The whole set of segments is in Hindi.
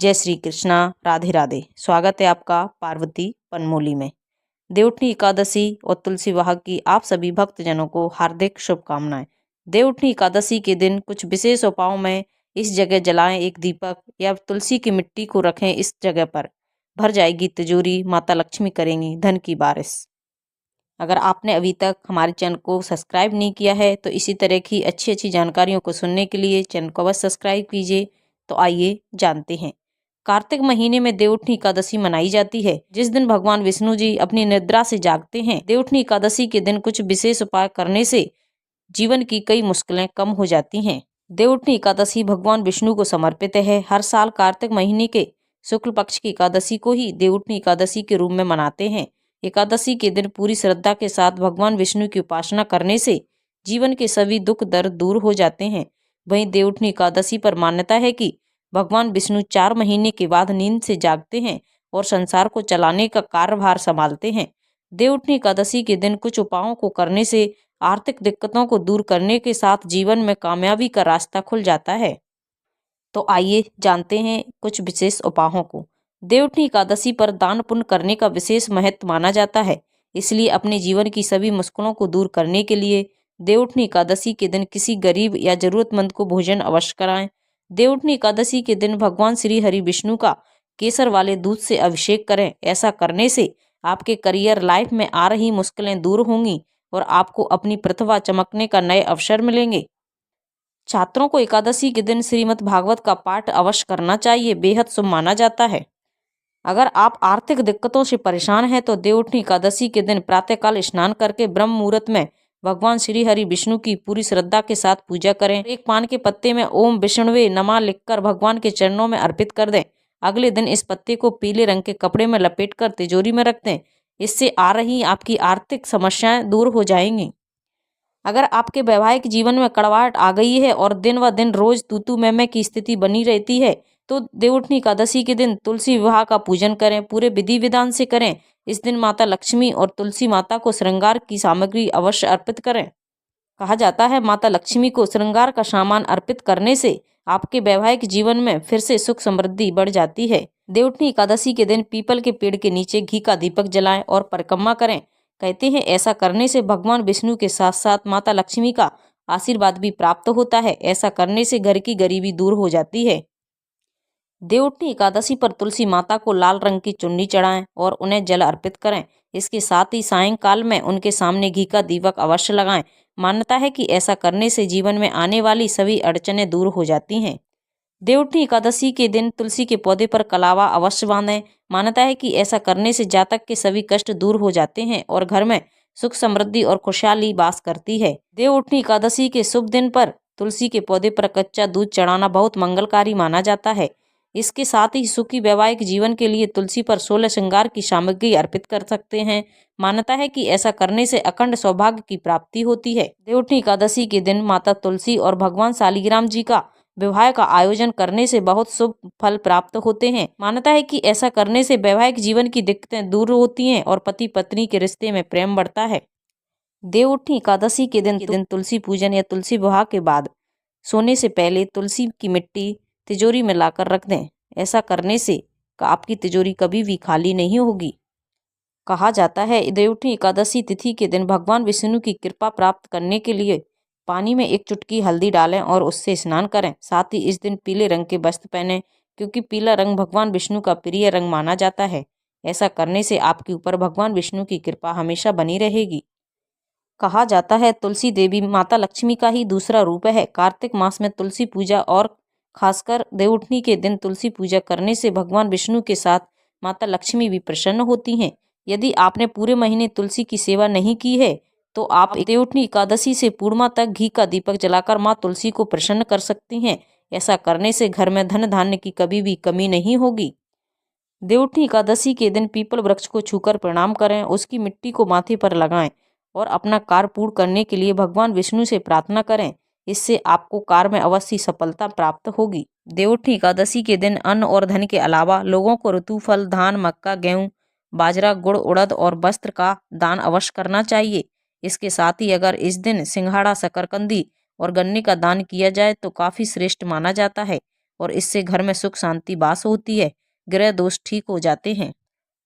जय श्री कृष्णा। राधे राधे। स्वागत है आपका पार्वती पनमोली में। देवउठनी एकादशी और तुलसी विवाह की आप सभी भक्तजनों को हार्दिक शुभकामनाएं। देवउठनी एकादशी के दिन कुछ विशेष उपायों में इस जगह जलाएं एक दीपक या तुलसी की मिट्टी को रखें इस जगह पर। भर जाएगी तिजोरी, माता लक्ष्मी करेंगी धन की बारिश। अगर आपने अभी तक हमारे चैनल को सब्सक्राइब नहीं किया है तो इसी तरह की अच्छी अच्छी जानकारियों को सुनने के लिए चैनल को अवश्य सब्सक्राइब कीजिए। तो आइए जानते हैं। कार्तिक महीने में देवउठनी एकादशी मनाई जाती है, जिस दिन भगवान विष्णु जी अपनी निद्रा से जागते हैं। देवउठनी एकादशी के दिन कुछ विशेष उपाय करने से जीवन की कई मुश्किलें कम हो जाती हैं। देवउठनी एकादशी भगवान विष्णु को समर्पित है। हर साल कार्तिक महीने के शुक्ल पक्ष की एकादशी को ही देवउठनी एकादशी के रूप में मनाते हैं। एकादशी के दिन पूरी श्रद्धा के साथ भगवान विष्णु की उपासना करने से जीवन के सभी दुख दर्द दूर हो जाते हैं। वहीं देवउठनी एकादशी पर मान्यता है कि भगवान विष्णु 4 महीने के बाद नींद से जागते हैं और संसार को चलाने का कार्यभार संभालते हैं। देवउठनी एकादशी के दिन कुछ उपायों को करने से आर्थिक दिक्कतों को दूर करने के साथ जीवन में कामयाबी का रास्ता खुल जाता है। तो आइए जानते हैं कुछ विशेष उपायों को। देवउठनी एकादशी पर दान पुण्य करने का विशेष महत्व माना जाता है, इसलिए अपने जीवन की सभी मुश्किलों को दूर करने के लिए देवउठनी एकादशी के दिन किसी गरीब या जरूरतमंद को भोजन अवश्य कराएं। देवउठनी एकादशी के दिन भगवान श्री हरि विष्णु का केसर वाले दूध से अभिषेक करें। ऐसा करने से आपके करियर लाइफ में आ रही मुश्किलें दूर होंगी और आपको अपनी प्रतिभा चमकने का नए अवसर मिलेंगे। छात्रों को एकादशी के दिन श्रीमद् भागवत का पाठ अवश्य करना चाहिए, बेहद शुभ माना जाता है। अगर आप आर्थिक दिक्कतों से परेशान हैं तो देवउठनी एकादशी के दिन प्रातःकाल स्नान करके ब्रह्म मुहूर्त में भगवान श्री हरि विष्णु की पूरी श्रद्धा के साथ पूजा करें। एक पान के पत्ते में ओम विष्णुवे नमः लिखकर भगवान के चरणों में अर्पित कर दें। अगले दिन इस पत्ते को पीले रंग के कपड़े में लपेटकर तिजोरी में रख दें। इससे आ रही आपकी आर्थिक समस्याएं दूर हो जाएंगी। अगर आपके वैवाहिक जीवन में कड़वाहट आ गई है और दिन व दिन रोज तू मैं की स्थिति बनी रहती है तो देवउठनी एकादशी के दिन तुलसी विवाह का पूजन करें, पूरे विधि विधान से करें। इस दिन माता लक्ष्मी और तुलसी माता को श्रृंगार की सामग्री अवश्य अर्पित करें। कहा जाता है माता लक्ष्मी को श्रृंगार का सामान अर्पित करने से आपके वैवाहिक जीवन में फिर से सुख समृद्धि बढ़ जाती है। देवउठनी एकादशी के दिन पीपल के पेड़ के नीचे घी का दीपक जलाएं और परिक्रमा करें। कहते हैं ऐसा करने से भगवान विष्णु के साथ साथ माता लक्ष्मी का आशीर्वाद भी प्राप्त होता है। ऐसा करने से घर की गरीबी दूर हो जाती है। देवउठनी एकादशी पर तुलसी माता को लाल रंग की चुन्नी चढ़ाएं और उन्हें जल अर्पित करें। इसके साथ ही सायंकाल में उनके सामने घी का दीपक अवश्य लगाएं। मान्यता है कि ऐसा करने से जीवन में आने वाली सभी अड़चनें दूर हो जाती हैं। देवउठनी एकादशी के दिन तुलसी के पौधे पर कलावा अवश्य बांधें। मान्यता है कि ऐसा करने से जातक के सभी कष्ट दूर हो जाते हैं और घर में सुख समृद्धि और खुशहाली वास करती है। देवउठनी एकादशी के शुभ दिन पर तुलसी के पौधे पर कच्चा दूध चढ़ाना बहुत मंगलकारी माना जाता है। इसके साथ ही सुखी वैवाहिक जीवन के लिए तुलसी पर 16 श्रृंगार की सामग्री अर्पित कर सकते हैं। मान्यता है कि ऐसा करने से अखंड सौभाग्य की प्राप्ति होती है। देवउठनी एकादशी के दिन माता तुलसी और भगवान शालिग्राम जी का विवाह का आयोजन करने से बहुत शुभ फल प्राप्त होते हैं। मान्यता है कि ऐसा करने से वैवाहिक जीवन की दिक्कतें दूर होती हैं और पति पत्नी के रिश्ते में प्रेम बढ़ता है। देवउठनी एकादशी के दिन तुलसी पूजन या तुलसी विवाह के बाद सोने से पहले तुलसी की मिट्टी तिजोरी में लाकर रख दें। ऐसा करने से आपकी तिजोरी कभी भी खाली नहीं होगी। कहा जाता है देवउठनी एकादशी तिथि के दिन भगवान विष्णु की कृपा प्राप्त करने के लिए पानी में एक चुटकी हल्दी डालें और उससे स्नान करें। साथ ही इस दिन पीले रंग के वस्त्र पहनें, क्योंकि पीला रंग भगवान विष्णु का प्रिय रंग माना जाता है। ऐसा करने से आपके ऊपर भगवान विष्णु की कृपा हमेशा बनी रहेगी। कहा जाता है तुलसी देवी माता लक्ष्मी का ही दूसरा रूप है। कार्तिक मास में तुलसी पूजा और खासकर देवउठनी के दिन तुलसी पूजा करने से भगवान विष्णु के साथ माता लक्ष्मी भी प्रसन्न होती हैं। यदि आपने पूरे महीने तुलसी की सेवा नहीं की है तो आप देवउठनी एकादशी से पूर्णिमा तक घी का दीपक जलाकर माँ तुलसी को प्रसन्न कर सकती हैं। ऐसा करने से घर में धन धान्य की कभी भी कमी नहीं होगी। देवउठनी एकादशी के दिन पीपल वृक्ष को छूकर प्रणाम करें, उसकी मिट्टी को माथे पर लगाएं और अपना कार्य पूर्ण करने के लिए भगवान विष्णु से प्रार्थना करें। इससे आपको कार्य में अवश्य सफलता प्राप्त होगी। देवउठनी एकादशी के दिन अन्न और धन के अलावा लोगों को ऋतु फल, धान, मक्का, गेहूं, बाजरा, गुड़, उड़द और वस्त्र का दान अवश्य करना चाहिए। इसके साथ ही अगर इस दिन सिंघाड़ा, शकरकंदी और गन्ने का दान किया जाए तो काफी श्रेष्ठ माना जाता है और इससे घर में सुख शांति वास होती है, ग्रह दोष ठीक हो जाते हैं।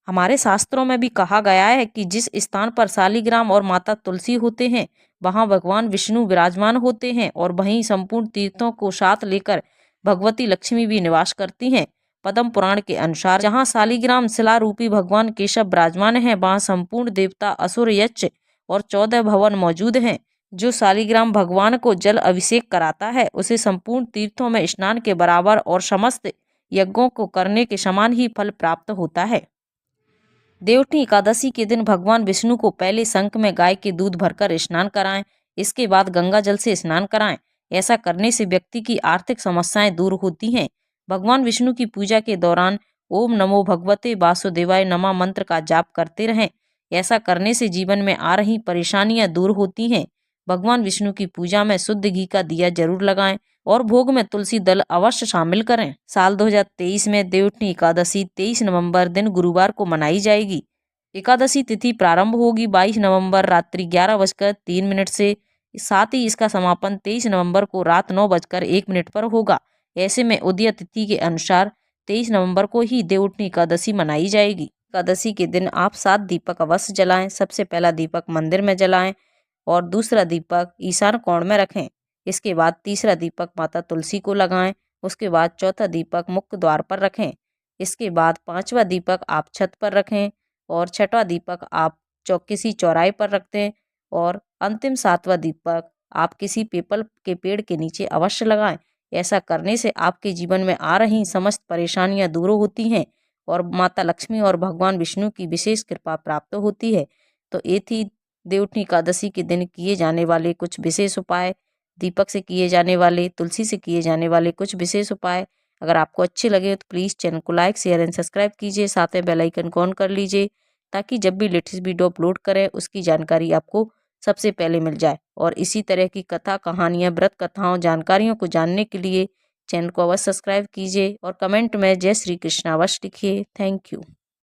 हमारे शास्त्रों में भी कहा गया है कि जिस स्थान पर शालिग्राम और माता तुलसी होते हैं वहां भगवान विष्णु विराजमान होते हैं और वहीं संपूर्ण तीर्थों को साथ लेकर भगवती लक्ष्मी भी निवास करती हैं। पद्म पुराण के अनुसार जहां शालिग्राम शिला रूपी भगवान केशव विराजमान है वहां संपूर्ण देवता असुर यक्ष और 14 भवन मौजूद हैं। जो शालिग्राम भगवान को जल अभिषेक कराता है उसे संपूर्ण तीर्थों में स्नान के बराबर और समस्त यज्ञों को करने के समान ही फल प्राप्त होता है। देवउठनी एकादशी के दिन भगवान विष्णु को पहले शंख में गाय के दूध भरकर स्नान कराएं, इसके बाद गंगा जल से स्नान कराएं। ऐसा करने से व्यक्ति की आर्थिक समस्याएं दूर होती हैं। भगवान विष्णु की पूजा के दौरान ओम नमो भगवते वासुदेवाय नमः मंत्र का जाप करते रहें। ऐसा करने से जीवन में आ रही परेशानियां दूर होती हैं। भगवान विष्णु की पूजा में शुद्ध घी का दिया जरूर लगाएं और भोग में तुलसी दल अवश्य शामिल करें। साल 2023 में देवउठनी एकादशी 23 नवंबर दिन गुरुवार को मनाई जाएगी। एकादशी तिथि प्रारंभ होगी 22 नवंबर रात्रि 11:03 से, साथ ही इसका समापन 23 नवंबर को रात 9:01 पर होगा। ऐसे में उदय तिथि के अनुसार 23 नवंबर को ही देवउठनी एकादशी मनाई जाएगी। एकादशी के दिन आप 7 दीपक अवश्य जलाएं। सबसे पहला दीपक मंदिर में जलाएं और दूसरा दीपक ईशान कोण में रखें। इसके बाद तीसरा दीपक माता तुलसी को लगाएं। उसके बाद चौथा दीपक मुख्य द्वार पर रखें। इसके बाद पांचवा दीपक आप छत पर रखें और छठवां दीपक आप किसी चौराहे पर रखते हैं और अंतिम सातवां दीपक आप किसी पीपल के पेड़ के नीचे अवश्य लगाएं। ऐसा करने से आपके जीवन में आ रही समस्त परेशानियां दूर होती हैं और माता लक्ष्मी और भगवान विष्णु की विशेष कृपा प्राप्त होती है। तो ये थी देवउठनी एकादशी के दिन किए जाने वाले कुछ विशेष उपाय, दीपक से किए जाने वाले, तुलसी से किए जाने वाले कुछ विशेष उपाय। अगर आपको अच्छे लगे तो प्लीज़ चैनल को लाइक शेयर एंड सब्सक्राइब कीजिए, साथ में बेल आइकन को ऑन कर लीजिए ताकि जब भी लेटेस्ट वीडियो अपलोड करें उसकी जानकारी आपको सबसे पहले मिल जाए। और इसी तरह की कथा कहानियाँ, व्रत कथाओं, जानकारियों को जानने के लिए चैनल को अवश्य सब्सक्राइब कीजिए और कमेंट में जय श्री कृष्ण अवश्य लिखिए। Thank you.